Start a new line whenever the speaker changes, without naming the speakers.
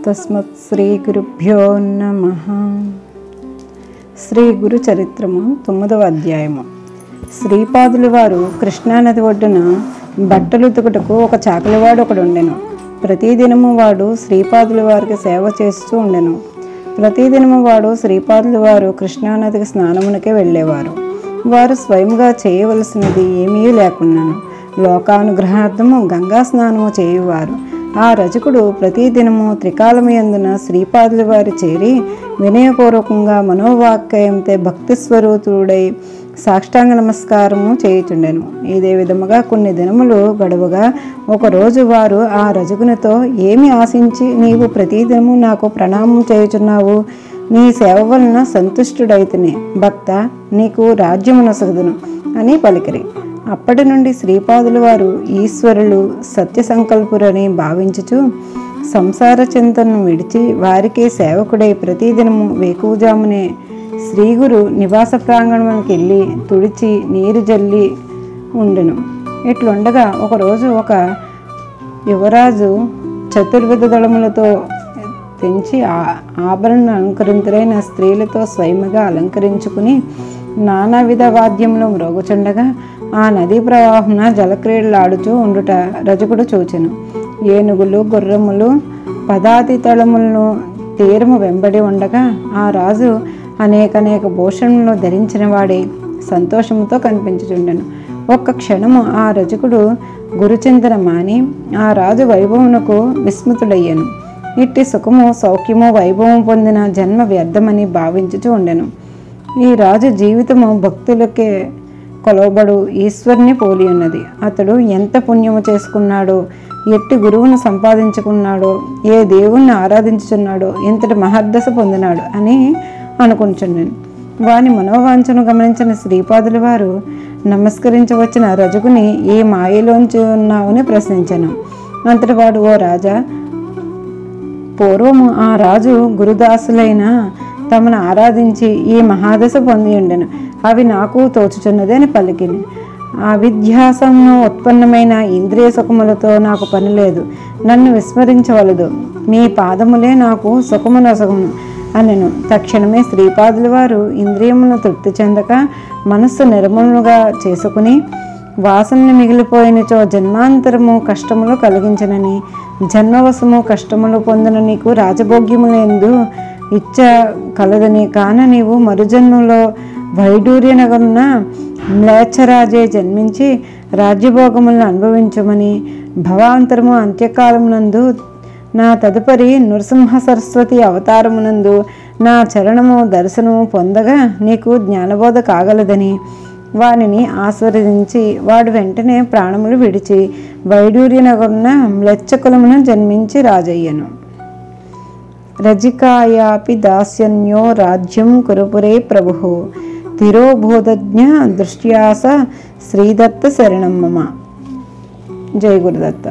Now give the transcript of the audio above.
తస్మత్ శ్రీ గురుభ్యో నమః. శ్రీ గురు చరిత్రము 9వ అధ్యాయము. శ్రీపాదుల వారు కృష్ణానది ఒడ్డున బట్టలు ఉతుకుటకు ఒక చాకలివాడు ఒకడు ఉండెను. ప్రతిదినము వాడు శ్రీపాదుల వారికి సేవ చేస్తూ ఉండెను. ప్రతిదినము వాడు శ్రీపాదుల వారు కృష్ణానదికి స్నానమునకే వెళ్ళేవారు. వారు స్వయంగా చేయవలసినది ఏమీ లేకున్నాను లోకానుగ్రహార్థము గంగా స్నానము చేయువారు. ఆ రజకుడు ప్రతిదినము త్రికాలమయందున శ్రీపాదుల వారి చేరి వినయపూర్వకంగా మనోవాక్యంతో భక్తి స్వరూపుడై సాష్టాంగ నమస్కారము చేయుచుండెను. ఇదే విధముగా కొన్ని దినములు గడువగా ఒకరోజు వారు ఆ రజకునితో, ఏమి ఆశించి నీవు ప్రతిదినము నాకు ప్రణామం చేయుచున్నావు? నీ సేవ వలన సంతుష్టుడైతిని భక్త, నీకు రాజ్యమునొసగుదును అని పలికిరి. అప్పటి నుండి శ్రీపాదుల వారు ఈశ్వరులు సత్య సంకల్పురని భావించుచు సంసార చింతనను విడిచి వారికి సేవకుడై ప్రతిదినము వేకువజామునే శ్రీగురు నివాస ప్రాంగణానికి వెళ్ళి తుడిచి నీరు జల్లి ఉండెను. ఇట్లుండగా ఒకరోజు ఒక యువరాజు చతుర్విధ దళములతో తెంచి ఆభరణ అలంకరింతులైన స్త్రీలతో స్వయముగా అలంకరించుకుని నానావిధ వాద్యములు మ్రోగుచుండగా ఆ నదీ ప్రవాహమున జలక్రీడలాడుచూ ఉండుట రజకుడు చూచెను. ఏనుగులు గుర్రములు పదాతి తళములను తీరము వెంబడి ఉండగా ఆ రాజు అనేక భూషణములు ధరించిన వాడే సంతోషముతో కనిపించుచుండెను. ఒక్క క్షణము ఆ రజకుడు గురుచింతన మాని ఆ రాజు వైభవమునకు విస్మృతుడయ్యను. ఇట్టి సుఖము సౌఖ్యము వైభవం పొందిన జన్మ వ్యర్థమని భావించుచూ ఉండెను. ఈ రాజు జీవితము భక్తులకే కొలవబడు ఈశ్వరుని పోలి ఉన్నది. అతడు ఎంత పుణ్యము చేసుకున్నాడో, ఎట్టి గురువును సంపాదించుకున్నాడో, ఏ దేవుణ్ణి ఆరాధించుచున్నాడో, ఎంతటి మహర్దశ పొందినాడు అని అనుకుంటున్నాను. వాని మనోవాంఛను గమనించిన శ్రీపాదుల వారు నమస్కరించవచ్చిన రజకుని ఏ మాయలోంచి ఉన్నావని ప్రశ్నించాను. అంతటి వాడు, ఓ రాజా, పూర్వము ఆ రాజు గురుదాసులైన తమను ఆరాధించి ఈ మహాదశ పొంది ఉండెను. అవి నాకు తోచుచున్నది అని పలికింది. ఆ విధ్యాసము ఉత్పన్నమైన ఇంద్రియ సుఖములతో నాకు పని లేదు. నన్ను విస్మరించవలదు. మీ పాదములే నాకు సుఖమునొసగును అనెను. తక్షణమే శ్రీపాదుల వారు ఇంద్రియములను తృప్తి చెందక మనస్సు నిర్మలుగా చేసుకుని, వాసనలు మిగిలిపోయినచో జన్మాంతరము కష్టములు కలిగించనని, జన్మవశము కష్టములు పొందిన నీకు రాజభోగ్యములందు ఇచ్చ కలదని, కాన నీవు మరుజన్మలో వైడూర్యనగరున మ్లేచ్ఛరాజే జన్మించి రాజ్యభోగములను అనుభవించమని, భవాంతరము అంత్యకాలమునందు నా తదుపరి నృసింహ సరస్వతి అవతారమునందు నా చరణము దర్శనము పొందగా నీకు జ్ఞానబోధ కాగలదని వానిని ఆశీర్వదించి వాడు వెంటనే ప్రాణములు విడిచి వైడూర్యనగరున మ్లేచ్ఛకులమున జన్మించి రాజయ్యను. రజికాయాపి దాస్యన్యో రాజ్యం కురుపురే ప్రభుః తిరోబోధజ్ఞ దృష్ట్యాస శ్రీదత్త శరణం మమ. జై గురుదత్త.